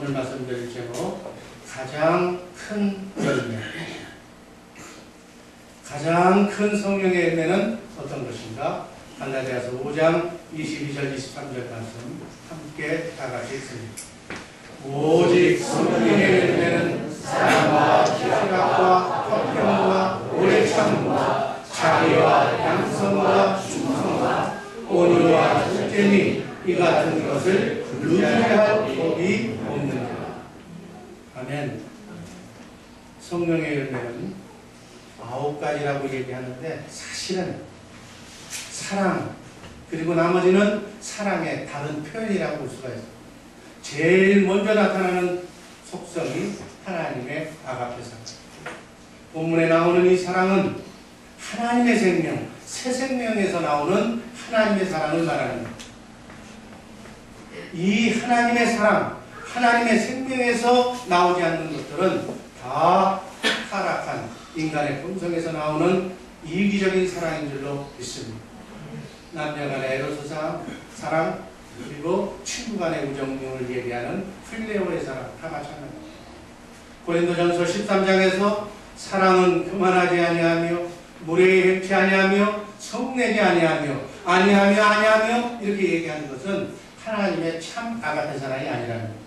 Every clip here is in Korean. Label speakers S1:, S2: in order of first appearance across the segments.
S1: 오늘 말씀드릴 제목 가장 큰 열매. 가장 큰 성령의 열매는 어떤 것인가? 갈라디아서 5장 22절 23절 말씀 함께 다 같이 읽습니다. 오직 성령의 열매는 사랑과 희락과 화평과 오래 참음과 자비와 양성과 충성과 온유와 절제니 이 같은 것을 의지할 법이 없느니라. 아멘. 성령의 열매는 9가지라고 얘기하는데 사실은 사랑 그리고 나머지는 사랑의 다른 표현이라고 볼 수가 있어요. 제일 먼저 나타나는 속성이 하나님의 아가페 사랑. 본문에 나오는 이 사랑은 하나님의 생명, 새 생명에서 나오는 하나님의 사랑을 말합니다. 이 하나님의 사랑, 하나님의 생명에서 나오지 않는 것들은 다 타락한 인간의 본성에서 나오는 이기적인 사랑인 줄로 믿습니다. 남녀 간의 에로스 사랑, 그리고 친구 간의 우정 등을 얘기하는 필레오의 사랑 다 마찬가지입니다. 고린도전서 13장에서 사랑은 교만하지 아니하며 무례히 행치 아니하며 성내지 아니하며 이렇게 얘기하는 것은 하나님의 참 아가페 사랑이 아니라는 겁니다.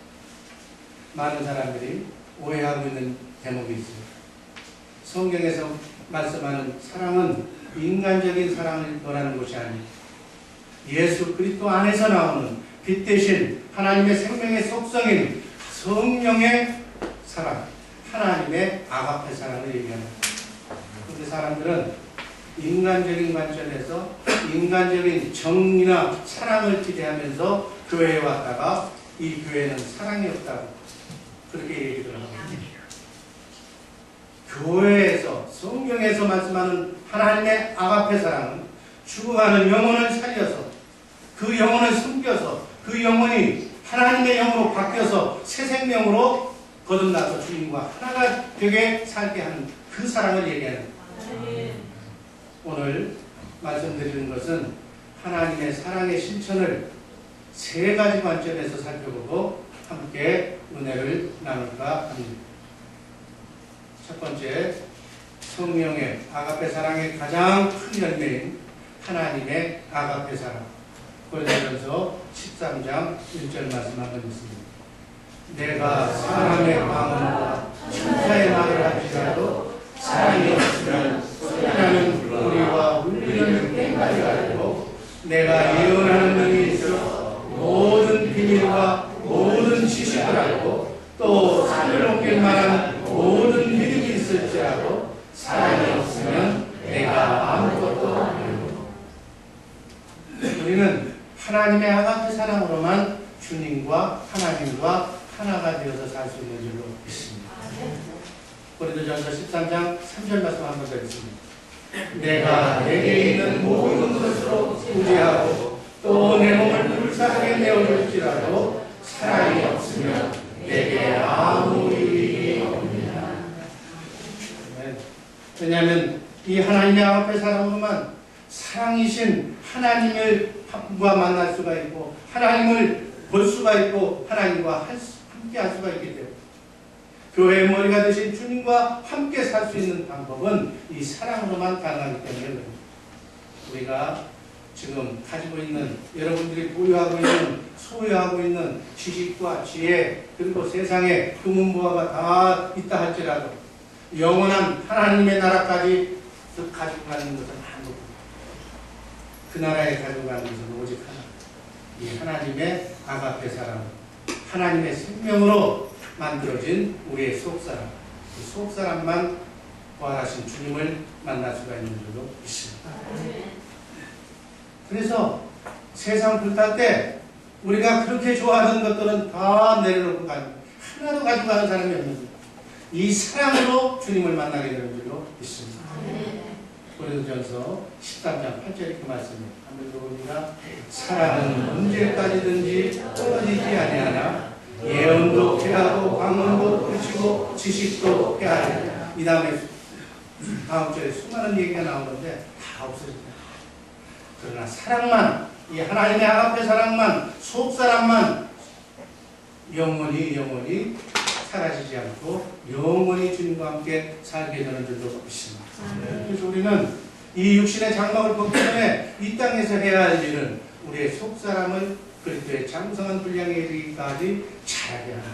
S1: 많은 사람들이 오해하고 있는 대목이 있습니다. 성경에서 말씀하는 사랑은 인간적인 사랑을 말하는 것이 아닙니다. 예수 그리스도 안에서 나오는 빛 대신 하나님의 생명의 속성인 성령의 사랑, 하나님의 아가페 사랑을 얘기합니다. 그런데 사람들은 인간적인 관점에서 인간적인 정의나 사랑을 기대하면서 교회에 왔다가 이 교회는 사랑이 없다고 그렇게 얘기를 합니다. 교회에서 성경에서 말씀하는 하나님의 아가페 사랑은 죽어가는 영혼을 살려서 그 영혼을 숨겨서 그 영혼이 하나님의 영으로 바뀌어서 새 생명으로 거듭나서 주님과 하나가 되게 살게 하는 그 사랑을 얘기하는 거예요. 오늘 말씀드리는 것은 하나님의 사랑의 실천을 3가지 관점에서 살펴보고 함께 은혜를 나눌까 합니다. 첫 번째, 성령의 아가페 사랑의 가장 큰 열매인 하나님의 아가페 사랑. 고린도전서 13장 1절 말씀 한번 읽습니다. 내가 사람의 방언과 천사의 말을 할지라도 사랑이 없으면 소리나는 우리와 울리는 꽹과리 같고 내가 예언하는 능이 있어 모든 비밀과 모든 지식을 알고 또 산을 옮길 만한 모든 믿음이 있을지라도 사랑이 없으면 내가 아무것도 아니고. 우리는 하나님의 아가페 사랑으로만 주님과 하나님과 하나가 되어서 살 수 있는 줄로 믿습니다. 고린도전서 13장 3절 말씀 한번 더 읽습니다. 내가 내게 있는 모든 것으로 구제하고 또 내 몸을 불쌍하게 내어줄지라도 사랑이 없으면 내게 아무 일이 없느니라. 왜냐하면 이 하나님의 아가페 사랑으로만 사랑이신 하나님과 만날 수가 있고 하나님을 볼 수가 있고 하나님과 함께 할 수가 있기 때문에 교회의 머리가 되신 주님과 함께 살 수 있는 방법은 이 사랑으로만 가능하기 때문에 그렇습니다. 우리가 지금 가지고 있는 여러분들이 보유하고 있는 소유하고 있는 지식과 지혜 그리고 세상에 금은보화가 다 있다 할지라도 영원한 하나님의 나라까지 가지고 가는 것은 아무것도 그 나라에 가지고 가는 것은 오직 하나 이 하나님의 아가페 사랑 하나님의 생명으로 만들어진 우리의 속사람 그 속사람만 부활하신 주님을 만날 수가 있는 줄로 믿습니다. 그래서 세상 불탈 때 우리가 그렇게 좋아하는 것들은 다 내려놓고 가는 하나도 가지고 가는 사람이 없는 이 사랑으로 주님을 만나게 되는 줄로 믿습니다. 고린도전서 13장 8절 이렇게 말씀입니다. 한번 읽어봅니다. 사랑은 언제까지든지 떨어지지 아니하나 예언도 패하고 방언도 그치고 지식도 패하리라. 이 다음에 다음 절에 수많은 얘기가 나오는데 다 없어집니다. 그러나 사랑만 이 하나님의 아가페 사랑만 속사람만 영원히 사라지지 않고 영원히 주님과 함께 살게 되는 줄로 믿습니다. 그래서 우리는 이 육신의 장막을 벗기 전에 이 땅에서 해야 할 일은 우리의 속사람을 그리스도의 장성한 분량에 이르기까지 자라게 하는,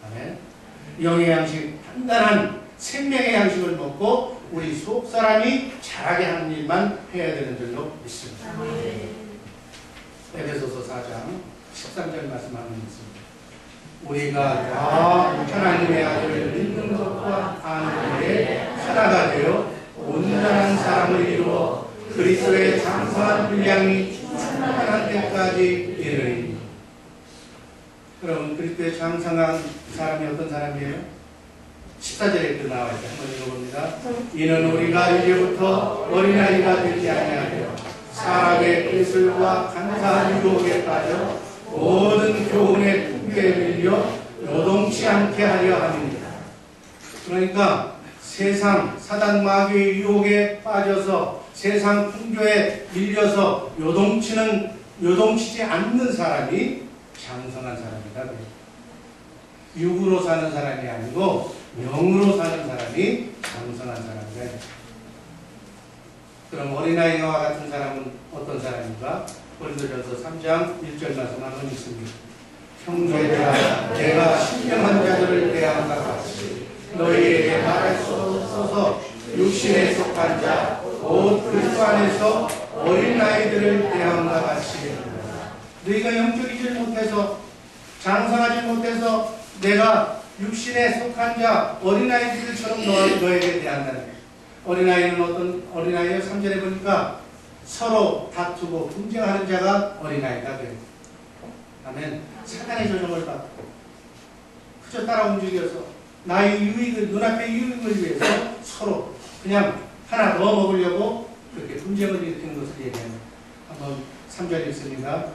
S1: 아멘. 영의 양식, 단단한 생명의 양식을 먹고 우리 속사람이 자라게 하는 일만 해야 되는 줄로 믿습니다. 에베소서 4장 13절 말씀하는 있습니다. 우리가 다 하나님의 아들을 믿는 것과 아는 것에 하나가 되어 온전한 사람을 이루어 그리스도의 장성한 분량이 충만한 때까지 이르리니. 여러분, 그리스도의 장성한 사람이 어떤 사람이에요? 14절에 또 나와 있죠. 한번 읽어봅니다. 이는 우리가 이제부터 어린아이가 되지 아니하며 사람의 기술과 간사한 유혹에 빠져 모든 교훈의 풍조에 밀려 요동치 않게 하려 함입니다. 그러니까 세상 사단 마귀의 유혹에 빠져서 세상 풍조에 밀려서 요동치지 않는 사람이 장성한 사람이다. 육으로 사는 사람이 아니고 영으로 사는 사람이 장성한 사람이다. 그럼 어린아이와 같은 사람은 어떤 사람인가? 고린도전서 3장 1절 말씀 한번 읽습니다. 형제들아, 내가 신령한 자들을 대함과 같이 너희에게 말할 수 없어서 육신에 속한 자, 곧 그리스도 안에서 어린아이들을 대함과 같이 너희가 영적이질 못해서 장성하지 못해서 내가 육신에 속한 자, 어린아이들처럼 너에게 대한다는 거예요. 어린아이는 어떤 어린아이예요? 3절에 보니까 서로 다투고 분쟁하는 자가 어린아이다. 아멘. 사단의 조종을 받고 그저 따라 움직여서 나의 유익을, 눈앞의 유익을 위해서 서로 그냥 하나 더 먹으려고 그렇게 분쟁을 일으키는 것을 얘기합니다. 한번 3절 읽습니다.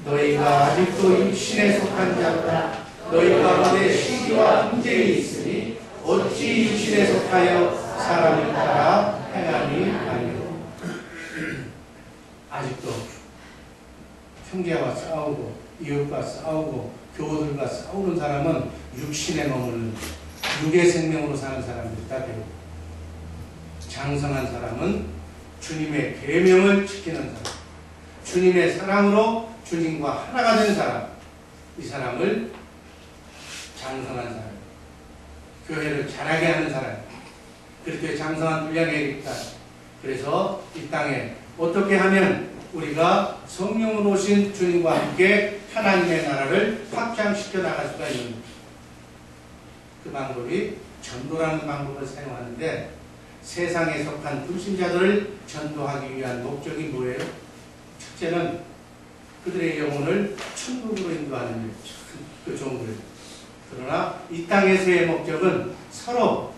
S1: 너희가 아직도 육신에 속한 자보다 너희 가운데 시기와 분쟁이 있으니 어찌 육신에 속하여 사람을 따라 행함이 아니오. 아직도 형제와 싸우고 이웃과 싸우고 교우들과 싸우는 사람은 육신에 머무는 육의 생명으로 사는 사람들이다. 장성한 사람은 주님의 계명을 지키는 사람, 주님의 사랑으로 주님과 하나가 된 사람, 이 사람을 장성한 사람, 교회를 잘하게 하는 사람, 그렇게 장성한 분량에 있다. 그래서 이 땅에 어떻게 하면 우리가 성령으로 오신 주님과 함께 하나님의 나라를 확장시켜 나갈 수가 있는가? 그 방법이 전도라는 방법을 사용하는데, 세상에 속한 불신자들을 전도하기 위한 목적이 뭐예요? 첫째는 그들의 영혼을 천국으로 인도하는 일, 그 좋은 거예요. 그러나 이 땅에서의 목적은 서로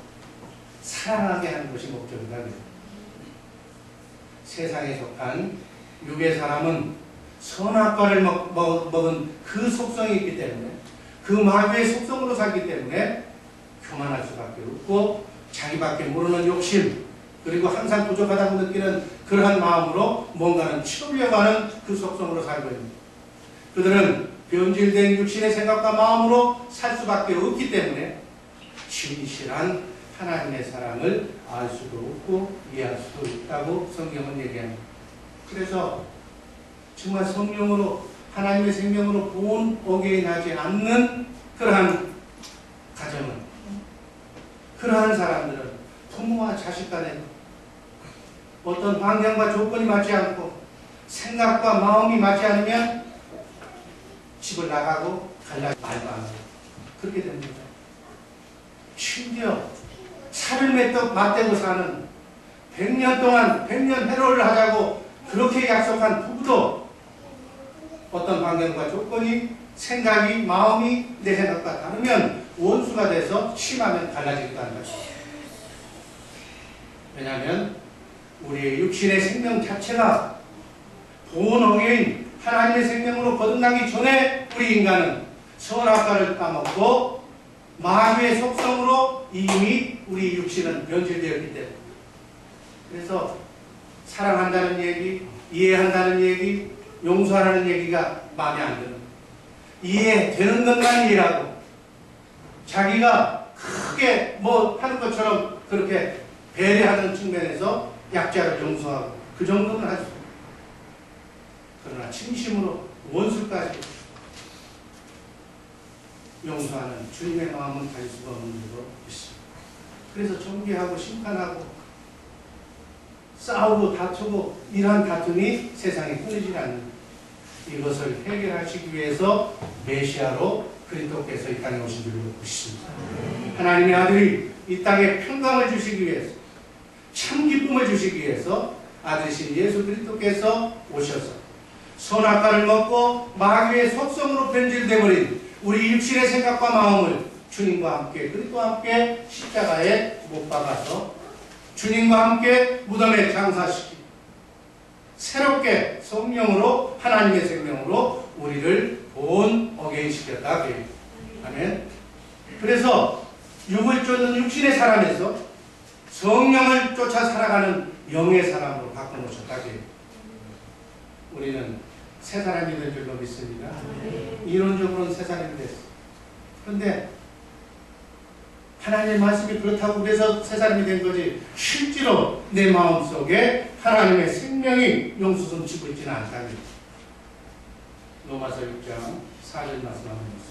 S1: 사랑하게 하는 것이 목적이다. 세상에 속한 육의 사람은 선악과를 먹은 그 속성이 있기 때문에, 그 마귀의 속성으로 살기 때문에 교만할 수밖에 없고, 자기밖에 모르는 욕심, 그리고 항상 부족하다고 느끼는 그러한 마음으로 뭔가는 치우려고 하는 그 속성으로 살고 있습니다. 그들은 변질된 육신의 생각과 마음으로 살 수밖에 없기 때문에 진실한 하나님의 사랑을 알 수도 없고 이해할 수도 있다고 성경은 얘기합니다. 그래서 정말 성령으로 하나님의 생명으로 본 어게인하지 않는 그러한 가정은, 그러한 사람들은 부모와 자식 간에 어떤 환경과 조건이 맞지 않고 생각과 마음이 맞지 않으면 집을 나가고 갈라지 말도 안 하고 그렇게 됩니다. 심지어 살을 맞대고 사는 100년 동안 100년 해로를 하자고 그렇게 약속한 부부도 어떤 환경과 조건이, 생각이, 마음이 내 생각과 다르면 원수가 돼서 심하면 갈라지기도 한다. 왜냐하면 우리의 육신의 생명 자체가 본어게인 하나님의 생명으로 거듭나기 전에 우리 인간은 선악과를 따먹고 마귀의 속성으로 이미 우리 육신은 변질되었기 때문에, 그래서 사랑한다는 얘기, 이해한다는 얘기, 용서하라는 얘기가 마음에 안 드는, 이해되는 것만 이해하고 자기가 크게 뭐 하는 것처럼 그렇게 배려하는 측면에서 약자를 용서하고 그 정도는 하죠. 그러나 진심으로 원수까지 용서하는 주님의 마음은 가질 수가 없는 줄로 믿습니다. 그래서 정죄하고 심판하고 싸우고 다투고 이러한 다툼이 세상에 끊이질 않는 이것을 해결하시기 위해서 메시아로 그리스도께서 이 땅에 오신 줄로 믿습니다. 하나님의 아들이 이 땅에 평강을 주시기 위해서 참 기쁨을 주시기 위해서 아들이신 예수 그리스도께서 오셔서 선악과를 먹고 마귀의 속성으로 변질되어버린 우리 육신의 생각과 마음을 주님과 함께 그리스도와 함께 십자가에 못 박아서 주님과 함께 무덤에 장사시키고 새롭게 성령으로 하나님의 생명으로 우리를 본 어게인시켰다. 아멘. 그래서 육을 쫓는 육신의 사람에서 성령을 쫓아 살아가는 영의 사람으로 바꿔놓으셨다. 우리는 새 사람이 된 줄로 믿습니다. 이론적으로는 새 사람이 됐어. 그런데 하나님의 말씀이 그렇다고 그래서 새 사람이 된 거지 실제로 내 마음속에 하나님의 생명이 용수섬 치고 있지는 않다니. 로마서 6장 4절 말씀합니다.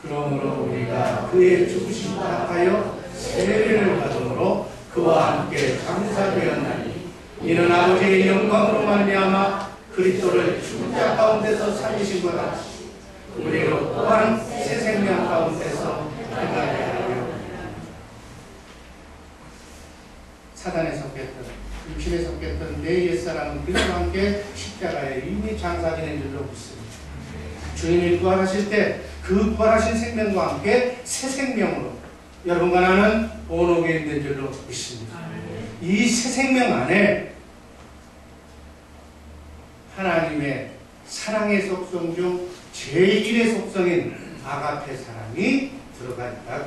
S1: 그러므로 우리가 그의 죽으심을 합하여 세례를 받음으로 그와 함께 장사되었나니 이는 아버지의 영광으로 말미암아 그리스도를 죽은 자 가운데서 살리신 것 같이 우리로 또한 새 생명 가운데서 행하게 하려. 사단에 속했던 육신에 속했던 내 옛사람은 그리스도와 함께 십자가에 이미 장사되는 줄로 믿습니다. 주님이 부활하실 때 그 부활하신 생명과 함께 새 생명으로 여러분과 나는 온오게 된 줄로 믿습니다. 이 새 생명 안에 하나님의 사랑의 속성 중 제1의 속성인 아가페 사랑이 들어가 있다.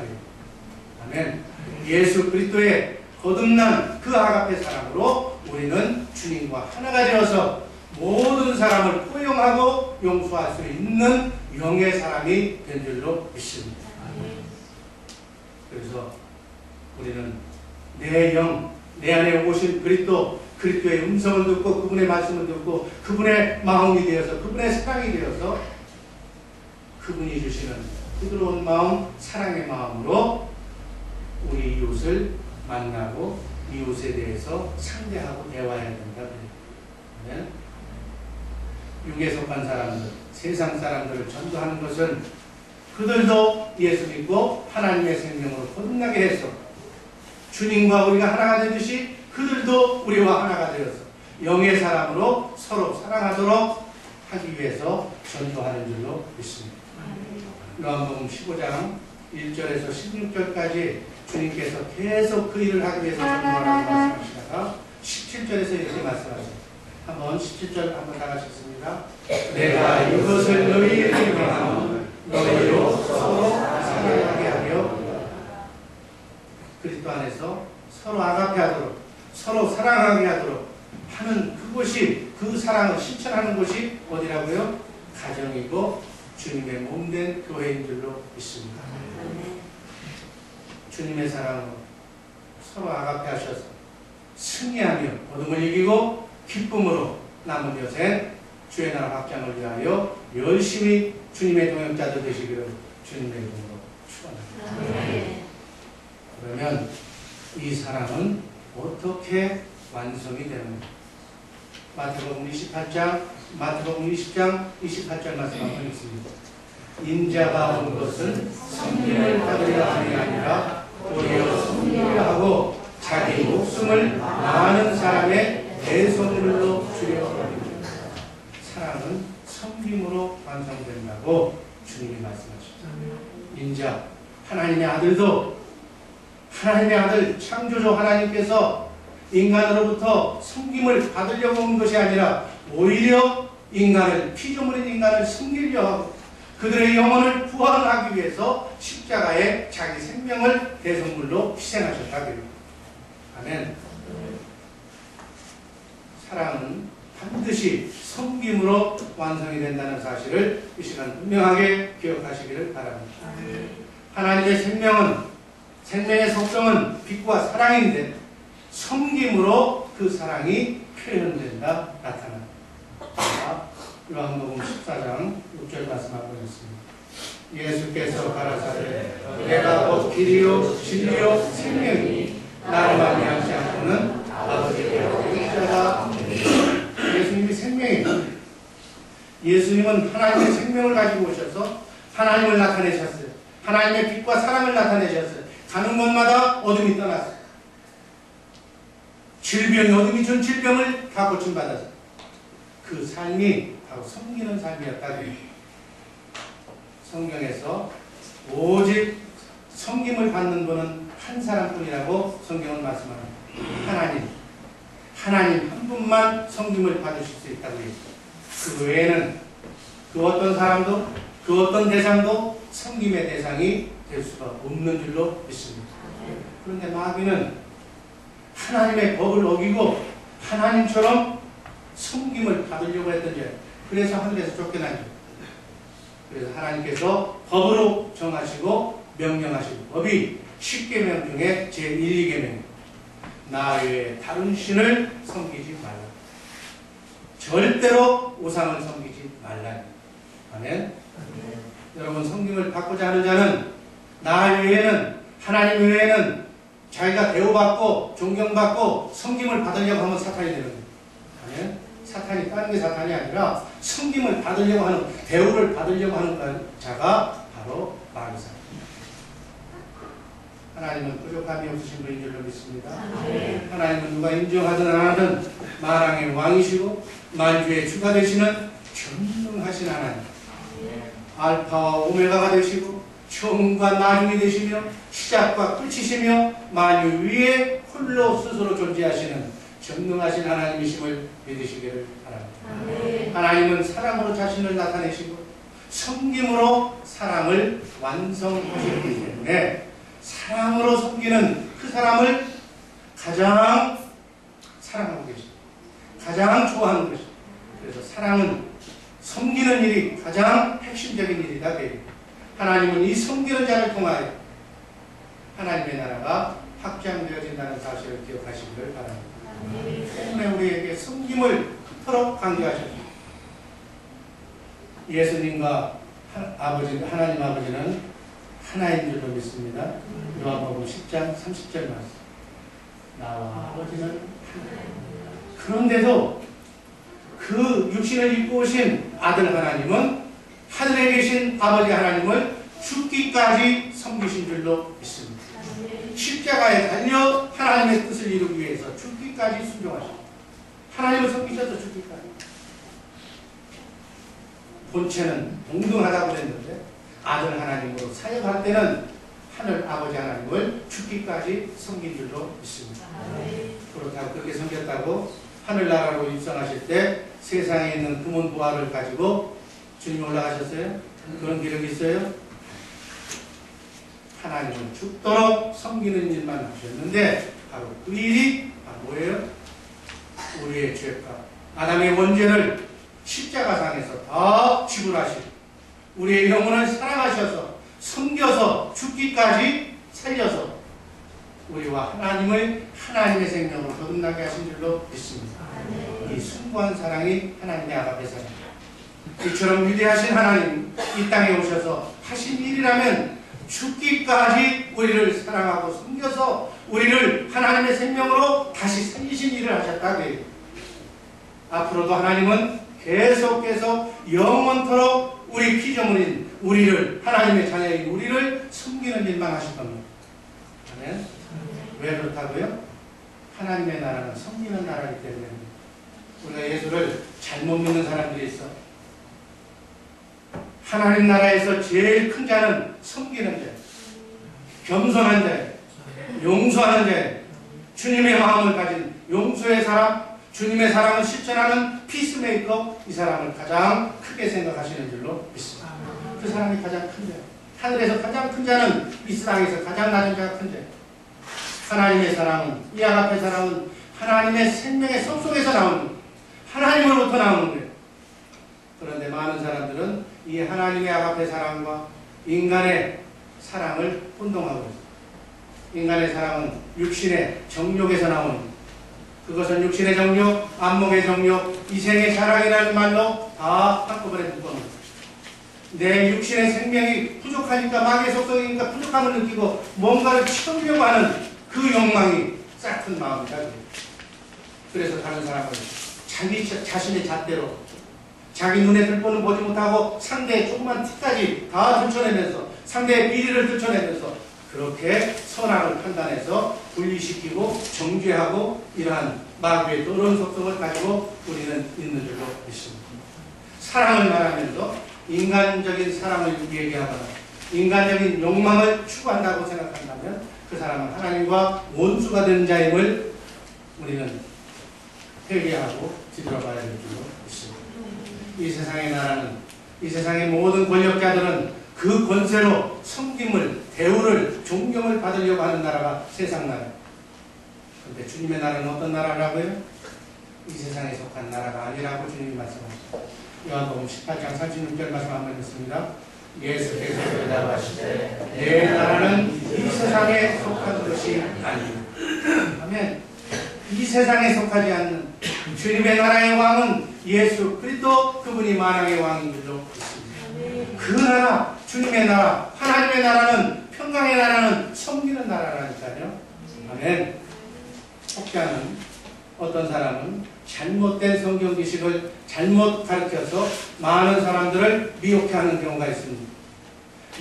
S1: 아멘. 예수 그리스도의 거듭난 그 아가페 사랑으로 우리는 주님과 하나가 되어서 모든 사람을 포용하고 용서할 수 있는 영의 사람이 된 줄로 믿습니다. 그래서 우리는 내 영, 내 안에 오신 그리스도의 음성을 듣고 그분의 말씀을 듣고 그분의 마음이 되어서 그분의 사랑이 되어서 그분이 주시는 부드러운 마음, 사랑의 마음으로 우리 이웃을 만나고 이웃에 대해서 상대하고 대화해야 된다. 네? 육에 속한 사람들, 세상 사람들을 전도하는 것은 그들도 예수 믿고 하나님의 생명으로 거듭나게 해서 주님과 우리가 하나가 되듯이 그들도 우리와 하나가 되어서 영의 사람으로 서로 사랑하도록 하기 위해서 전도하는 줄로 믿습니다. 요한복음 15장 1절에서 16절까지 주님께서 계속 그 일을 하기 위해서 전도하라고 말씀하시다가 17절에서 이렇게 말씀하십니다. 한번 17절 한번 다 같이 읽습니다. 내가 이것을 너희에게 명하노니 너희로 서로 사랑하게 하려. 그리스도 안에서 서로 아가페하도록 서로 사랑하게 하도록 하는 그곳이 그 사랑을 실천하는 곳이 어디라고요? 가정이고 주님의 몸된 교회인 줄로 믿습니다. 주님의 사랑으로 서로 아가페하셔서 승리하며 어둠을 이기고 기쁨으로 남은 여생 주의 나라 확장을 위하여 열심히 주님의 동역자들 되시기를 주님의 이름으로 축원합니다. 그러면 이 사랑은 어떻게 완성이 되는가? 마태복음 20장 28절 말씀 한번 읽습니다. 인자가 온 것은 섬김을 받으려 함이 아니라 도리어 섬기려 하고 자기 목숨을 많은 사람의 대속물로 주려 합니다. 사랑은 섬김으로 완성된다고 주님이 말씀하십니다. 인자, 하나님의 아들도 하나님의 아들 창조주 하나님께서 인간으로부터 섬김을 받으려고 온 것이 아니라 오히려 인간을, 피조물인 인간을 섬기려 하고 그들의 영혼을 부활하기 위해서 십자가에 자기 생명을 대속물로 희생하셨다고요. 아멘. 사랑은 반드시 섬김으로 완성이 된다는 사실을 이 시간 분명하게 기억하시기를 바랍니다. 하나님의 생명의 속성은 빛과 사랑인데 섬김으로 그 사랑이 표현된다, 나타난다. 요한복음 14장 6절 말씀하고 있습니다. 예수께서 가라사대 내가 곧 길이요 진리요 생명이니 나를 만미하지 않고는 아버지께로 오실 자가 없느니라. 예수님이 생명이에요. 예수님은 하나님의 생명을 가지고 오셔서 하나님을 나타내셨어요. 하나님의 빛과 사랑을 나타내셨어요. 가는 곳마다 어둠이 떠났어요. 어둠이 준 질병을 다 고침받았어요. 그 삶이 바로 섬기는 삶이었다. 성경에서 오직 섬김을 받는 분은 한 사람뿐이라고 성경은 말씀합니다. 하나님 한 분만 섬김을 받으실 수 있다고 했어요. 그 외에는 그 어떤 사람도 그 어떤 대상도 섬김의 대상이 될 수가 없는 줄로 믿습니다. 그런데 마귀는 하나님의 법을 어기고 하나님처럼 섬김을 받으려고 했던 죄. 그래서 하늘에서 쫓겨난 죄. 그래서 하나님께서 법으로 정하시고 명령하신 법이 10계명 중에 제1, 2계명. 나 외에 다른 신을 섬기지 말라. 절대로 우상을 섬기지 말라. 아멘. 여러분, 섬김을 받고자 하는 자는 나 외에는, 하나님 외에는 자기가 대우받고 존경받고 섬김을 받으려고 하면 사탄이 되는 거예요. 아멘. 사탄이 다른 게 사탄이 아니라 섬김을 받으려고 하는, 대우를 받으려고 하는 자가 바로 마귀사. 하나님은 부족함이 없으신 분인 줄로 믿습니다. 하나님은 누가 인정하든 안 하든 만왕의 왕이시고 만주의 주가 되시는 전능하신 하나님. 알파와 오메가가 되시고 처음과 나중이 되시며 시작과 끝이시며 만유 위에 홀로 스스로 존재하시는 전능하신 하나님이심을 믿으시기를 바랍니다. 하나님은 사랑으로 자신을 나타내시고 섬김으로 사랑을 완성하시기 때문에 사랑으로 섬기는 그 사람을 가장 사랑하고 계십니다. 가장 좋아하는 것입니다. 그래서 사랑은 섬기는 일이 가장 핵심적인 일이다. 하나님은 이 섬기는 자를 통하여 하나님의 나라가 확장되어진다는 사실을 기억하시기를 바랍니다. 때문에 우리에게 섬김을 그토록 강조하셨습니다. 예수님과 하나님 아버지는 하나인 줄로 믿습니다. 요한복음 10장 30절 말씀. 나와 아버지는 하나입니다. 그런데도 그 육신을 입고 오신 아들 하나님은 하늘에 계신 아버지 하나님을 죽기까지 섬기신 줄로 믿습니다. 십자가에 달려 하나님의 뜻을 이루기 위해서 죽기까지 순종하십니다. 하나님을 섬기셔서 죽기까지. 본체는 동등하다고 그랬는데 아들 하나님으로 사역할 때는 하늘 아버지 하나님을 죽기까지 섬긴 줄로 믿습니다. 그렇다고 그렇게 섬겼다고 하늘나라로 입성하실 때 세상에 있는 금은 보화를 가지고 주님 올라가셨어요? 그런 기록이 있어요? 하나님은 죽도록 섬기는 일만 하셨는데 바로 그 일이 뭐예요? 우리의 죄값, 아담의 원죄를 십자가상에서 다 지불하시고 우리의 영혼을 사랑하셔서 섬겨서 죽기까지 살려서 우리와 하나님의 생명을 거듭나게 하신 줄로 믿습니다. 이 숭고한 사랑이 하나님의 아가페 사랑입니다. 이처럼 위대하신 하나님 이 땅에 오셔서 하신 일이라면 죽기까지 우리를 사랑하고 섬겨서 우리를 하나님의 생명으로 다시 살리신 일을 하셨다고요. 앞으로도 하나님은 계속해서 영원토록 우리 피조물인 우리를, 하나님의 자녀인 우리를 섬기는 일만 하실 겁니다. 아멘. 왜 그렇다고요? 하나님의 나라는 섬기는 나라이기 때문에. 우리가 예수를 잘못 믿는 사람들이 있어. 하나님 나라에서 제일 큰 자는 섬기는 자, 겸손한 자, 용서하는 자, 주님의 마음을 가진 용서의 사람, 주님의 사랑을 실천하는 피스메이커, 이 사람을 가장 크게 생각하시는 줄로 믿습니다. 그 사람이 가장 큰 자. 하늘에서 가장 큰 자는 이 세상에서 가장 낮은 자가 큰 자. 하나님의 사랑은, 이 아가페 사랑은 하나님의 생명의 속속에서 나오는, 하나님으로부터 나오는 거예요. 그런데 많은 사람들은 이 하나님의 아가페 사랑과 인간의 사랑을 혼동하고 있어요. 인간의 사랑은 육신의 정욕에서 나오는 거예요. 그것은 육신의 정욕, 안목의 정욕, 이생의 사랑이라는 말로 다 한꺼번에 묶어놓은 거예요. 내 육신의 생명이 부족하니까, 마귀의 속성이니까 부족함을 느끼고 뭔가를 채우려고 하는 그 욕망이 싹튼 마음이다. 그래서 다른 사람을 자기 자신의 잣대로 자기 눈에 들보는 보지 못하고 상대의 조그만 티까지 다 들춰내면서, 상대의 비리를 들춰내면서 그렇게 선악을 판단해서 분리시키고 정죄하고 이러한 마귀의 더러운 속성을 가지고 우리는 있는 줄로 믿습니다. 사랑을 말하면서 인간적인 사랑을 얘기하거나 인간적인 욕망을 추구한다고 생각한다면 그 사람은 하나님과 원수가 된 자임을 우리는 회개하고 뒤돌아봐야 될 줄로 믿습니다. 이 세상의 나라는, 이 세상의 모든 권력자들은 그 권세로 섬김을, 대우를, 존경을 받으려고 하는 나라가 세상 나라. 그런데 주님의 나라는 어떤 나라라고요? 이 세상에 속한 나라가 아니라고 주님이 말씀하십니다. 요한복음 18장 36절 말씀 한번 읽습니다. 예수께서 대답하시되 내 나라는 이 세상에 속한 것이 아니요. 아멘. 이 세상에 속하지 않는 주님의 나라의 왕은 예수 그리스도, 그분이 만왕의 왕인 줄로 믿습니다. 그 나라, 주님의 나라, 하나님의 나라는, 평강의 나라는 섬기는 나라라니까요. 아멘. 혹자는, 어떤 사람은 잘못된 성경 지식을 잘못 가르쳐서 많은 사람들을 미혹해 하는 경우가 있습니다.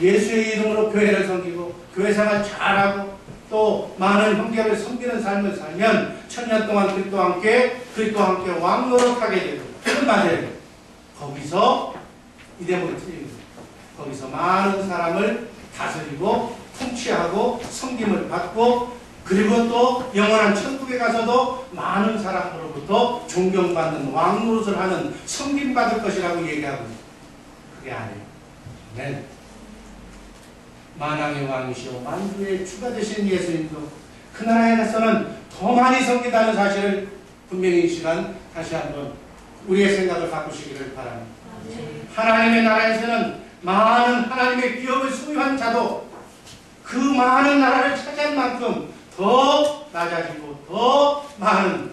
S1: 예수의 이름으로 교회를 섬기고 교회 생활 잘하고 또 많은 형제를 섬기는 삶을 살면 천년 동안 그리스도와 함께 왕 노릇하게 되고, 그건 맞아요. 거기서 이대목이 틀립니다. 거기서 많은 사람을 다스리고 통치하고 섬김을 받고, 그리고 또 영원한 천국에 가서도 많은 사람으로부터 존경받는 왕 노릇을 하는, 섬김받을 것이라고 얘기하고 있습니다. 그게 아니에요. 네. 만왕의 왕이시오 만주의 주가 되신 예수님도 그 나라에 가서는 더 많이 섬긴다는 사실을 분명히 이 시간 다시 한번 우리의 생각을 바꾸시기를 바랍니다. 하나님의 나라에서는 많은 하나님의 기업을 소유한 자도 그 많은 나라를 차지한 만큼 더 낮아지고 더 많은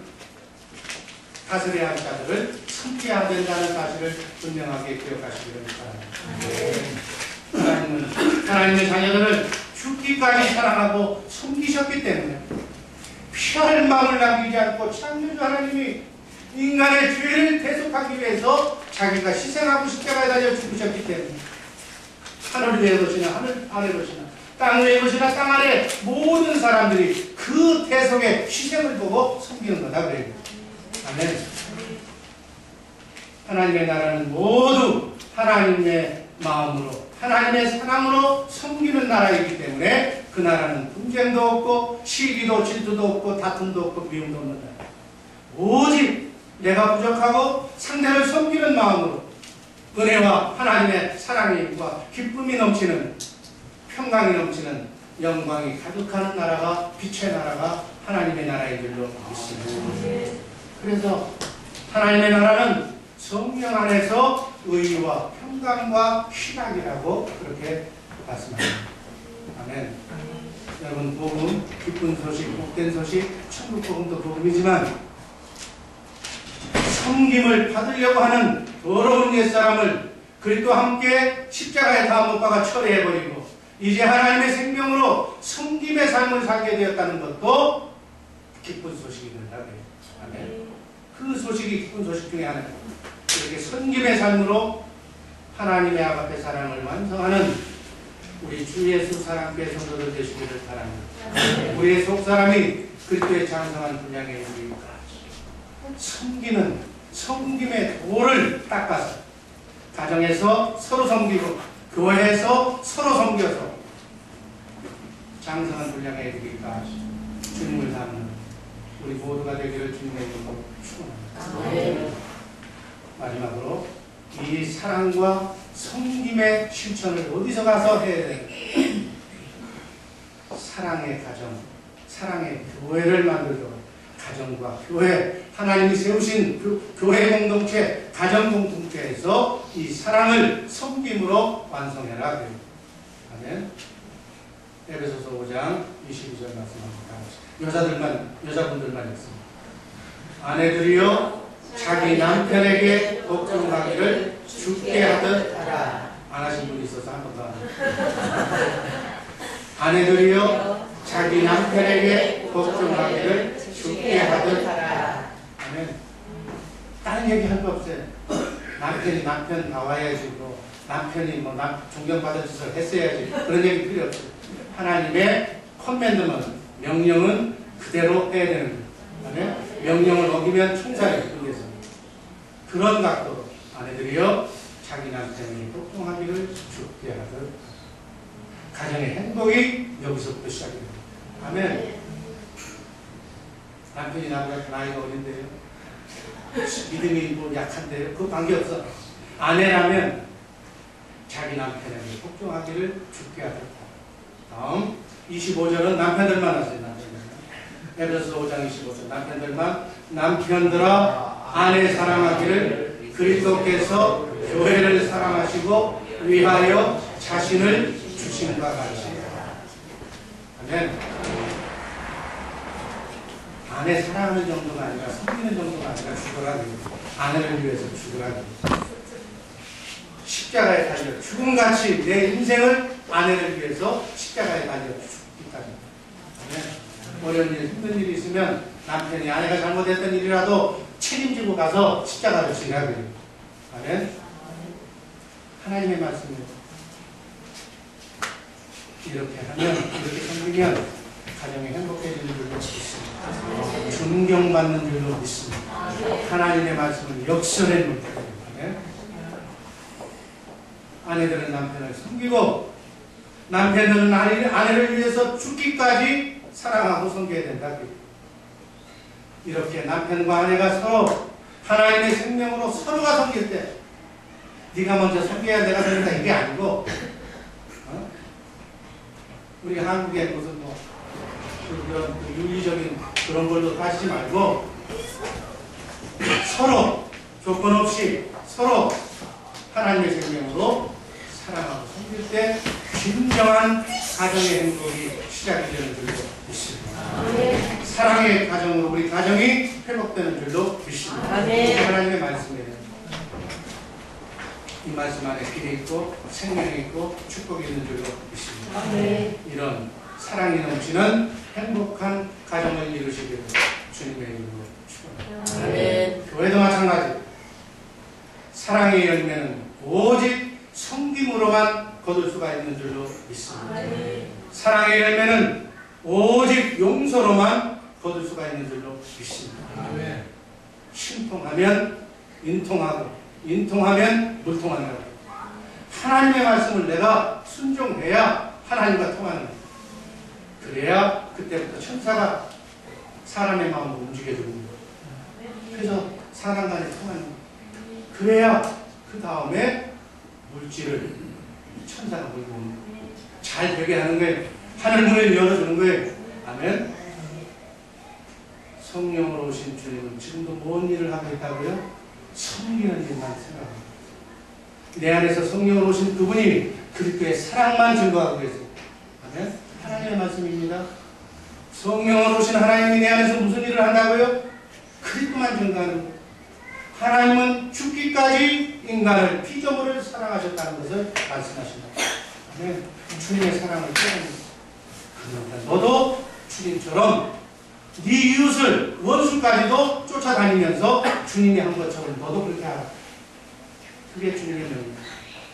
S1: 다스려야 할 자들을 섬겨야 된다는 사실을 분명하게 기억하시기를 바랍니다. 하나님은 하나님의 자녀들을 죽기까지 사랑하고 섬기셨기 때문에 피할 마음을 남기지 않고 창조주 하나님이 인간의 죄를 대속하기 위해서 자기가 희생하고 십자가에 달려 죽으셨기 때문에 하늘 위의 것이나 하늘 아래 것이나 땅 위의 것이나 땅 아래 모든 사람들이 그 대속의 희생을 보고 섬기는 거다 그래요. 아멘. 하나님의 나라는 모두 하나님의 마음으로, 하나님의 사랑으로 섬기는 나라이기 때문에 그 나라는 분쟁도 없고 시기도 질투도 없고 다툼도 없고 미움도 없는 나라. 오직 내가 부족하고 상대를 섬기는 마음으로 은혜와 하나님의 사랑과 기쁨이 넘치는, 평강이 넘치는, 영광이 가득하는 나라가, 빛의 나라가 하나님의 나라인 줄로 믿습니다. 그래서 하나님의 나라는 성령 안에서 의와 평강과 희락이라고 그렇게 말씀합니다. 아멘. 여러분, 복음, 기쁜 소식, 복된 소식, 천국 복음도 복음이지만 섬김을 받으려고 하는 더러운 옛사람을 그리스도와 함께 십자가에 다 못 박아 처리해버리고 이제 하나님의 생명으로 섬김의 삶을 살게 되었다는 것도 기쁜 소식이 된다고요. 아멘. 그 소식이 기쁜 소식 중에 하나입니다. 이렇게 섬김의 삶으로 하나님의 아가페 사랑을 완성하는 우리 주 예수 사랑교회 성도들 되시기를 바랍니다. 우리의 속사람이 그리스도의 장성한 분량에 이르기까지 섬기는 섬김의 도를 닦아서 가정에서 서로 섬기고 교회에서 서로 섬겨서 장성한 분량에 이르기까지 주님을 닮는 우리 모두가 되기를 주님의 이름으로 축원합니다. 마지막으로 이 사랑과 섬김의 실천을 어디서 가서 해야 되는가? 사랑의 가정, 사랑의 교회를 만들도록 가정과 교회, 하나님이 세우신 교회 공동체, 가정 공동체에서 이 사랑을 섬김으로 완성해라. 그래요. 아멘. 에베소서 5장 22절 말씀합니다. 여자분들만 읽습니다. 아내들이여 자기 남편에게 복종하기를 주께 하듯 하라. 안 하신 분이 있어서 한 번 더 하라. 아내들이여 자기 남편에게 복종하기를 주께 하듯 하라. 아멘. 다른 얘기 할 거 없어요. 남편이 남편 나와야지, 남편이 존경받은 짓을 했어야지, 그런 얘기 필요 없어요. 하나님의 커맨드먼트, 명령은 그대로 해야 되는 거예요. 아멘. 명령을 어기면 총살이 끝내서 그런 각도로 아내들이여 자기 남편에게 복종하기를 주께 하듯. 가정의 행복이 여기서부터 시작이 됩니다. 아멘. 남편이 나이가 어린데요, 믿음이 약한데요, 그 관계없어. 아내라면 자기 남편에게 복종하기를 주께 하듯. 다음 25절은 남편들만 하세요. 에베소서 5장 25절. 남편들아 아내 사랑하기를 그리스도께서 교회를 사랑하시고 위하여 자신을 주신 바 같이. 아멘. 아내 사랑하는 정도가 아니라 섬기는 정도가 아니라 죽으라니. 아내를 위해서 죽으라니. 십자가에 달려 죽음같이 내 인생을 아내를 위해서 십자가에 달려 죽기까지. 아멘. 어려운 일, 힘든 일이 있으면 남편이 아내가 잘못했던 일이라도 책임지고 가서 십자가를 지라 그래요. 아멘. 하나님의 말씀입니다. 이렇게 하면, 이렇게 섬기면 가정이 행복해지는 줄로 믿습니다. 존경받는 줄로 믿습니다. 하나님의 말씀은 역설의 물결입니다. 아내들은 남편을 섬기고 남편들은 아내를 위해서 죽기까지 사랑하고 섬겨야 된다. 이렇게 남편과 아내가 서로 하나님의 생명으로 서로가 섬길 때, 네가 먼저 섬겨야 내가 섬긴다 이게 아니고, 우리 한국에 무슨 그런 윤리적인 그런 걸로 따지지 말고 서로 조건 없이 서로 하나님의 생명으로 사랑하고 섬길 때 진정한 가정의 행복이 시작이 되는 줄로 믿습니다. 사랑의 가정으로 우리 가정이 회복되는 줄로 믿습니다. 하나님의 말씀이에요. 이 말씀 안에 길이 있고 생명이 있고 축복이 있는 줄로 믿습니다. 이런 사랑이 넘치는 행복한 가정을 이루시기를 주님의 이름으로 축원합니다. 교회도 마찬가지. 사랑의 열매는 오직 섬김으로만 거둘 수가 있는 줄로 믿습니다. 사랑의 열매는 오직 용서로만 거둘 수가 있는 줄로 믿습니다. 신통하면 인통하고 인통하면 물통한다고. 하나님의 말씀을 내가 순종해야 하나님과 통하는 거예요. 그래야 그때부터 천사가 사람의 마음을 움직여주는 거예요. 그래서 사람 간에 통하는 거예요. 그래야 그 다음에 물질을 천사가 몰고 오는 거예요. 잘 되게 하는 거예요. 하늘 문을 열어주는 거예요. 아멘. 성령으로 오신 주님은 지금도 뭔 일을 하고 있다고요? 섬기는 일만 생각합니다. 내 안에서 성령으로 오신 그분이 그리스도의 사랑만 증거하고 계세요. 아멘. 하나님의 말씀입니다. 성령으로 오신 하나님이 내 안에서 무슨 일을 한다고요? 그리스도만 증거하는 거예요. 하나님은 죽기까지 인간을 피조물을 사랑하셨다는 것을 말씀하신다. 아멘. 주님의 사랑을 표현합니다. 그러니까 너도 주님처럼 네 이웃을 원수까지도 쫓아다니면서 주님이 한 것처럼 너도 그렇게 하라. 그게 주님의 명입니다.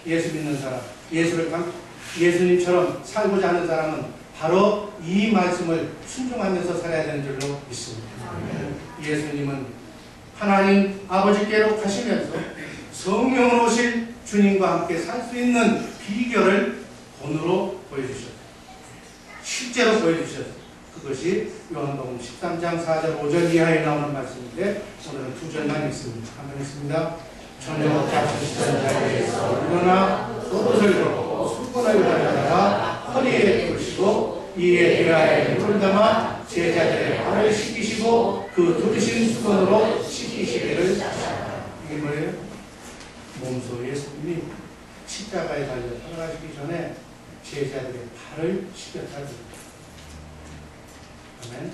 S1: 예수 믿는 사람, 예수님처럼 살고자 하는 사람은 바로 이 말씀을 순종하면서 살아야 되는 줄로 믿습니다. 예수님은 하나님 아버지께로 가시면서 성령으로 오실 주님과 함께 살 수 있는 비결을 본으로 보여주셨어요. 실제로 보여주셨어요. 그것이 요한복음 13장 4절 5절 이하에 나오는 말씀인데 오늘은 2절만 읽습니다. 한번 읽습니다. 저녁 잡수시던 자리에서 일어나 옷을 벗고 술꾼을 가져다가 허리에 두르시고 이에 대하에 물을 담아 제자들의 발을 씻기시고 그 들으신 수건으로 씻기시기를. 이게 뭐예요? 몸소 예수님이 십자가에 달려 돌아가시기 전에 제자들의 발을 씻겼다고. 아멘.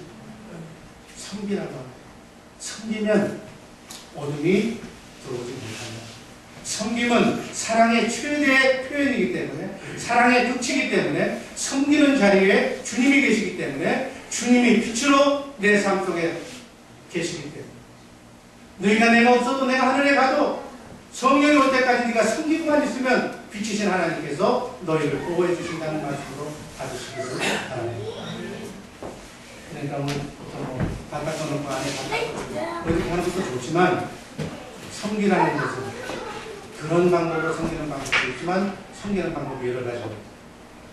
S1: 섬기라고 합니다. 섬기면 어둠이 들어오지 못한다. 섬김은 사랑의 최대의 표현이기 때문에, 사랑의 극치이기 때문에, 섬기는 자리에 주님이 계시기 때문에, 주님이 빛으로 내 삶 속에 계시기 때문에, 너희가 내가 없어도 내가 하늘에 가도 성령이 올 때까지 네가 섬기고만 있으면 빛이신 하나님께서 너희를 보호해 주신다는 말씀으로 받으시기를 바랍니다. 그러니까 뭐 바깥 거놓고 안에 바깥 이렇게 하는 것도 좋지만, 섬기라는 것은 그런 방법으로 섬기는 방법도 있지만 섬기는 방법이 여러 가지입니다.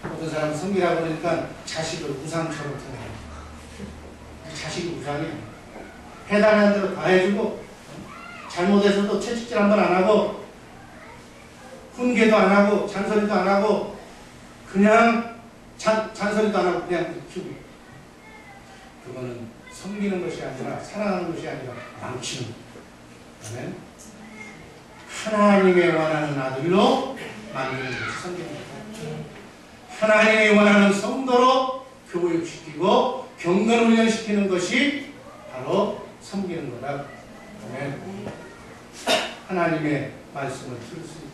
S1: 어떤 사람은 섬기라고 그러니까 자식을 우상처럼 생각합니다. 자식이 우상이에요. 해달라는 대로 다 해주고, 잘못해서도 채찍질 한 번 안 하고, 훈계도 안 하고, 잔소리도 안 하고, 그냥 잔소리도 안 하고 그냥 키우고. 그거는 섬기는 것이 아니라, 사랑하는 것이 아니라 망치는 거예요. 아멘. 하나님의 원하는 아들로 만드는 것이 섬깁니다. 하나님의 원하는 성도로 교육시키고 경건 훈련시키는 것이 바로 섬기는 거다. 하나님의 말씀을 들을 수 있고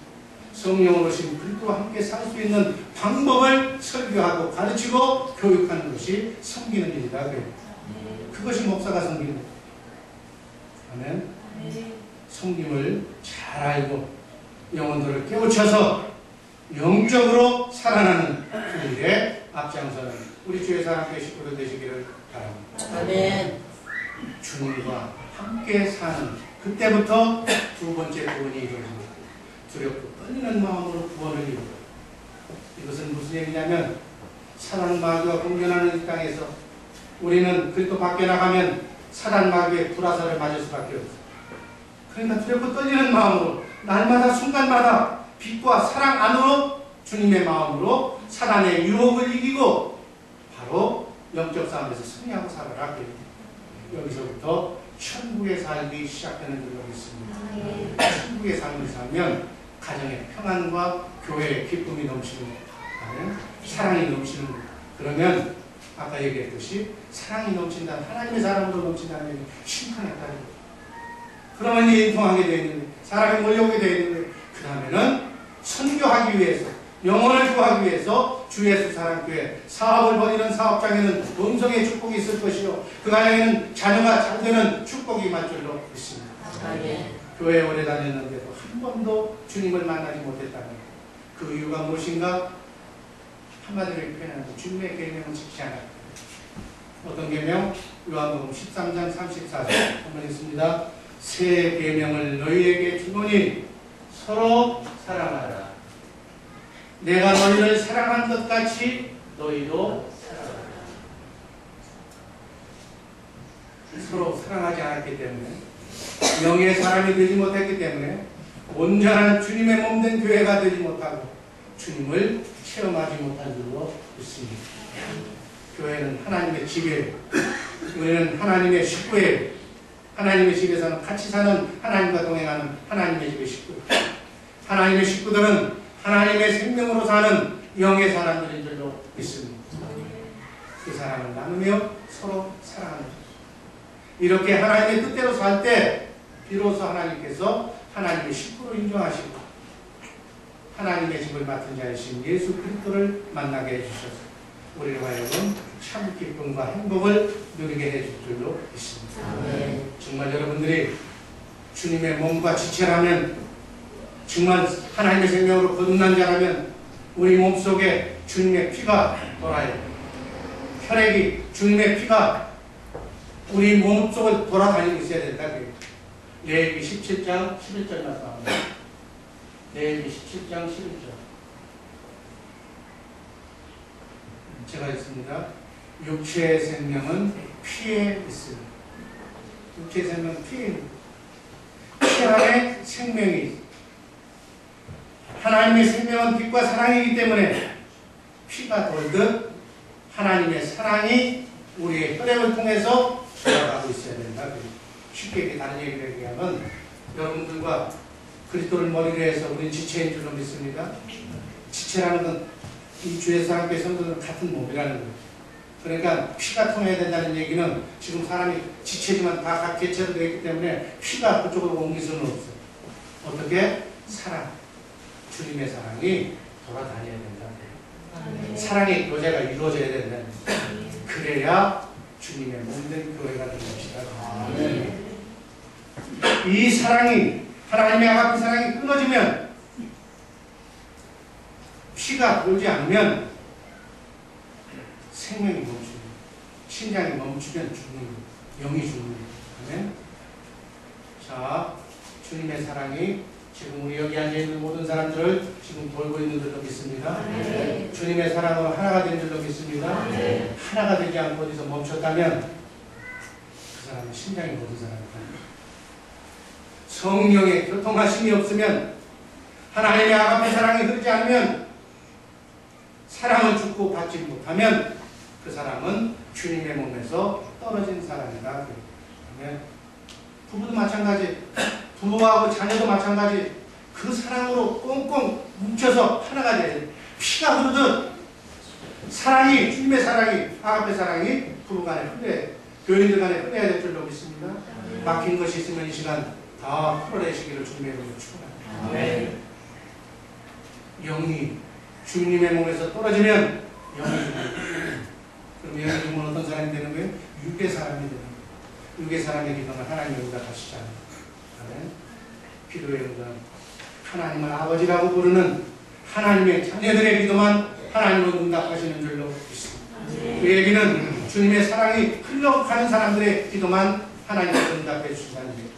S1: 성령으로 오신 그리스도와 함께 살 수 있는 방법을 설교하고 가르치고 교육하는 것이 섬기는 일이다. 그것이 목사가 섬기는 거다. 아멘. 성김을 잘 알고 영혼들을 깨우쳐서 영적으로 살아나는 그 일에 앞장서는 우리 주의 사랑교회 식구들 되시기를 바랍니다.
S2: 아멘.
S1: 주님과 함께 사는 그때부터 두 번째 구원이 이루어집니다. 두렵고 떨리는 마음으로 구원을 이루어요. 이것은 무슨 얘기냐면, 사단 마귀와 공존하는 이 땅에서 우리는 그리스도 밖에 나가면 사단 마귀의 불화살을 맞을 수밖에 없어요. 그러니까 두렵고 떨리는 마음으로 날마다 순간마다 빛과 사랑 안으로 주님의 마음으로 사단의 유혹을 이기고 바로 영적 싸움에서 승리하고 살아라. 여기서부터 천국의 삶이 시작되는 줄로 믿습니다. 천국의 삶을 살면 가정의 평안과 교회의 기쁨이 넘치는 것, 사랑이 넘치는 것. 그러면 아까 얘기했듯이 사랑이 넘친다, 하나님의 사랑으로 넘친다는 얘기 심판했다는 것. 그러면 이제 인통하게 되어 있는데, 사람이 몰려오게 되어 있는데, 그 다음에는 선교하기 위해서, 영혼을 구하기 위해서 주 예수 사랑교회 사업을 벌이는 사업장에는 음성의 축복이 있을 것이요, 그 가정에는 자녀가 잘 되는 축복이 임할 줄로 믿습니다. 교회에 오래 다녔는데도 한 번도 주님을 만나지 못했다면 그 이유가 무엇인가? 한마디로 표현하면 주님의 계명을 지키지 않았다. 어떤 계명? 요한복음 13장 34절 한번 읽습니다. 새 계명을 너희에게 주노니 서로 사랑하라. 내가 너희를 사랑한 것 같이 너희도 사랑하라. 서로 사랑하지 않았기 때문에, 영의 사람이 되지 못했기 때문에 온전한 주님의 몸된 교회가 되지 못하고 주님을 체험하지 못한 줄로 믿습니다. 교회는 하나님의 집이에요. 우리는 하나님의 식구예요. 하나님의 집에서는 같이 사는, 하나님과 동행하는 하나님의 집의 식구. 하나님의 식구들은 하나님의 생명으로 사는 영의 사람들인 줄로 믿습니다. 그 사랑을 나누며 서로 사랑하는 것. 이렇게 하나님의 뜻대로 살 때 비로소 하나님께서 하나님의 식구로 인정하시고 하나님의 집을 맡은 자이신 예수 그리스도를 만나게 해주셔서 우리를 하여금 참 기쁨과 행복을 누리게 해줄 줄로 믿습니다. 정말 여러분들이 주님의 몸과 지체라면, 정말 하나님의 생명으로 거듭난 자라면 우리 몸속에 주님의 피가 돌아요. 혈액이, 주님의 피가 우리 몸속을 돌아다니고 있어야 된다. 레위기 17장 11절 말씀합니다. 레위기 17장 11절. 제가 읽습니다. 육체의 생명은 피에 있습니다. 육체의 생명은 피에 있습니다. 피 안에 생명이 있습니다. 하나님의 생명은 빛과 사랑이기 때문에 피가 돌듯 하나님의 사랑이 우리의 혈액을 통해서 돌아가고 있어야 된다. 쉽게 다른 얘기를 얘기하면 여러분들과 그리스도를 머리로 해서 우리는 지체인 줄로 믿습니다. 지체라는 건 이 주에서 함께 성도들은 같은 몸이라는 거예요. 그러니까 피가 통해야 된다는 얘기는 지금 사람이 지체지만 다 각 개체로 되어 있기 때문에 피가 그쪽으로 옮길 수는 없어요. 어떻게? 사랑, 주님의 사랑이 돌아다녀야 된다. 사랑의 교제가 이루어져야 된다. 그래야 주님의 몸된 교회가 되는 것이다. 이 사랑이, 하나님의 아가페 사랑이 끊어지면, 피가 돌지 않으면 생명이 멈추고 심장이 멈추면 죽는 거예요. 영이 죽는 거예요. 자, 주님의 사랑이 지금 우리 여기 앉아있는 모든 사람들을 지금 돌고 있는 줄로 믿습니다. 네. 주님의 사랑으로 하나가 된 줄로 믿습니다. 네. 하나가 되지 않고 어디서 멈췄다면 그 사람은 심장이 모든 사람입니다. 성령의 교통하심이 없으면, 하나님의 아가페 사랑이 흐르지 않으면, 사랑을 주고 받지 못하면 그 사람은 주님의 몸에서 떨어진 사람이다. 부부도 마찬가지, 부부하고 자녀도 마찬가지, 그 사랑으로 꽁꽁 뭉쳐서 하나가 돼야 돼. 피가 흐르듯 사랑이, 주님의 사랑이, 아가페 사랑이 부부 간에 흘러야 돼. 교인들 간에 흘러야 될 줄로 믿습니다. 막힌 것이 있으면 이 시간 다 풀어내시기를 주님의 이름으로 축원합니다. 영이 주님의 몸에서 떨어지면 영이 죽는, 그럼 영이 죽으면 어떤 사람이 되는 거예요? 육의 사람이 되는 거예요. 육의 사람의 기도는 하나님의 응답하시지 않아요. 기도의 응답, 하나님을 아버지라고 부르는 하나님의 자녀들의 기도만 하나님은 응답하시는 줄로 믿습니다. 그 얘기는 주님의 사랑이 흘러가는 사람들의 기도만 하나님은 응답해 주신다는 얘기예요.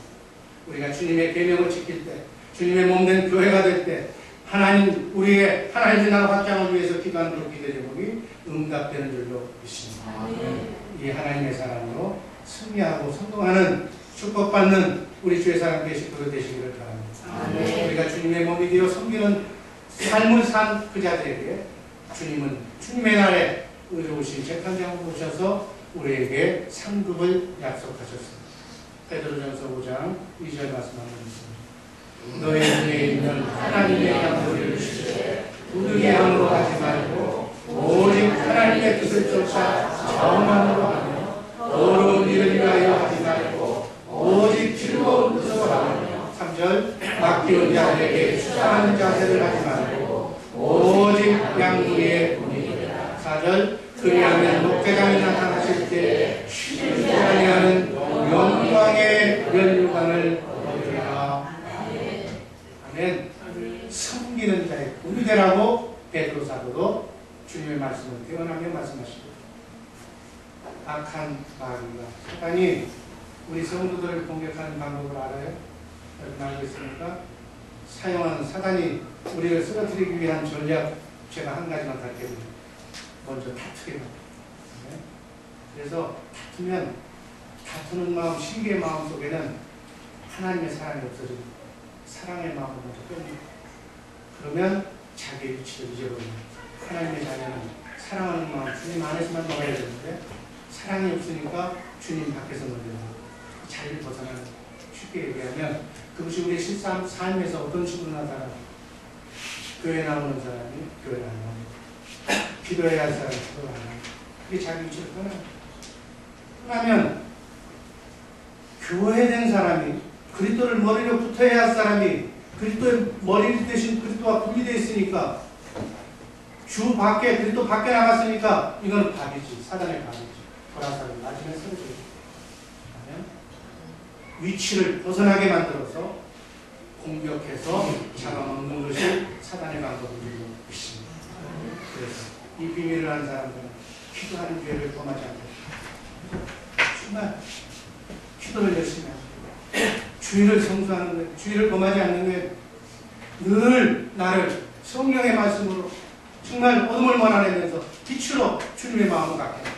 S1: 우리가 주님의 계명을 지킬 때, 주님의 몸된 교회가 될 때, 하나님, 우리의 하나님의 나라 확장을 위해서 기도하는 그 기도 제목이 응답되는 줄로 믿습니다. 이 하나님의 사랑으로 승리하고 성공하는, 축복받는 우리 주의 사람 되시도록 되시기를 바랍니다. 우리가 주님의 몸이 되어 섬기는 삶을 산 그 자들에게 주님은 주님의 날에 의로우신 재판장을 보셔서 우리에게 상급을 약속하셨습니다. 베드로전서 5장 2절 말씀 한번 있습니다. 너희 중에 있는 하나님의 양도를 주시되 부득이 함으로 하지 말고 오직 하나님의 뜻을 쫓아 정함으로 하며 어려운 일을 위하여 하지 말고 오직 즐거운 뜻으로 하며 3절 맡기는 자들에게 추상하는 자세를 하지 말고 오직 양무리의 본이니라. 4절 그리하면 목회장이 나타나실 때 쉬지 아니하는 영광의 면류관을 얻으리라. 아멘. 섬기는 자의 본이 되라고 베드로 사도도 주님의 말씀을 대언하며 말씀하시고, 악한 마귀가, 사단이 우리 성도들을 공격하는 방법을 알아요? 여러분 알고 있습니까? 사용하는, 사단이 우리를 쓰러뜨리기 위한 전략, 제가 한 가지만 갈게요. 먼저 다투게 합니다. 그래서 다투는 마음, 신기의 마음 속에는 하나님의 사랑이 없어집니다. 사랑의 마음을 먼저 뺍니다. 그러면 자기의 위치를 잊어버립니다. 하나님의 자녀는 사랑하는 마음, 주님 안에서만 놀아야 되는데 사랑이 없으니까 주님 밖에서 놀아야 됩니다. 자리를 벗어나는, 쉽게 얘기하면 그것이 우리의 실상 삶에서 어떤 식으로 나타나요? 교회 나오는 사람이 교회를 안 나옵니다. 기도해야 할 사람이 기도를 안 합니다. 그게 자기 위치를 떠나요. 떠나면 교회된 사람이, 그리스도를 머리로 붙어야 할 사람이 그리스도의 머리 대신 그리스도와 분리되어 있으니까, 주 밖에, 그리스도 밖에 나갔으니까 이건 밥이지, 사단의 밥이지. 보라사를 맞으면 쓰러져요. 위치를 벗어나게 만들어서 공격해서 잡아먹는 것이 사단의 방법으로 있습니다. 그래서 이 비밀을 아는 사람들은 기도하는 죄를 범하지 않고 정말 기도를 열심히 하고 주의를 성수하는 거예요. 주의를 범하지 않는 거예요. 늘 나를 성령의 말씀으로 정말 어둠을 몰아내면서 빛으로 주님의 마음을 갖게 합니다.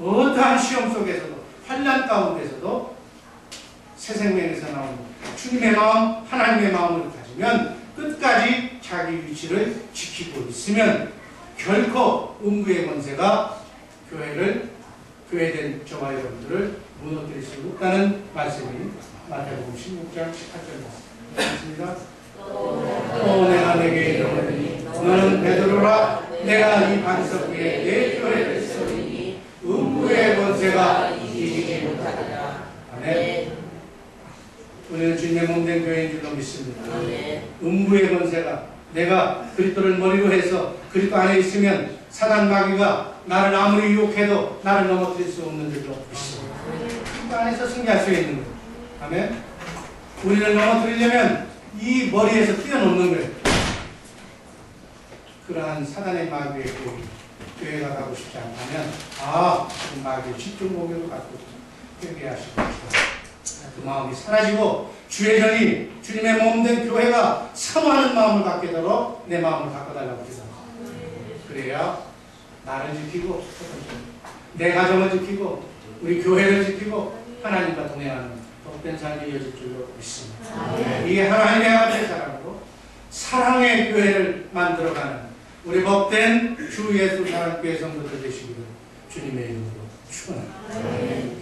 S1: 어떠한 시험 속에서도, 환난 가운데서도 새 생명에서 나오는 주님의 마음, 하나님의 마음을 가지면 끝까지 자기 위치를 지키고 있으면 결코 음부의 권세가 교회를 교회된 저와 여러분들을 무너뜨릴 수 없다는 말씀이 마태복음 16장 18절 말씀입니다. 또 내가 내게 이르노니 너는 베드로라. 내가 이 반석 위에 내 교회를 세우리니 음부의 권세가 이기지 못하리라. 아멘. 우리는 주님의 몸된 교회인 줄로 믿습니다. 음부의 권세가, 내가 그리스도를 머리로 해서 그리스도 안에 있으면 사단 마귀가 나를 아무리 유혹해도 나를 넘어뜨릴 수 없는 줄로 믿습니다. 그 안에서 승리할 수 있는 거예요. 아멘. 우리를 넘어뜨리려면 이 머리에서 뛰어넘는 거예요. 그러한 사단의 마귀의 교회가 가고 싶지 않다면 그 마귀의 집중 공격을 갖고 회개하시고 그 마음이 사라지고 주의 전이 주님의 몸된 교회가 사모하는 마음을 갖게 되도록 내 마음을 바꿔달라고 기도합니다. 그래야 나를 지키고 내 가정을 지키고 우리 교회를 지키고 하나님과 동행하는 복된 삶이 이어질 줄로 믿습니다. 이게 하나님의 아들의 사랑으로 사랑의 교회를 만들어가는 우리 복된 주 예수 사랑교회 성도들 되시기를 주님의 이름으로 축원합니다.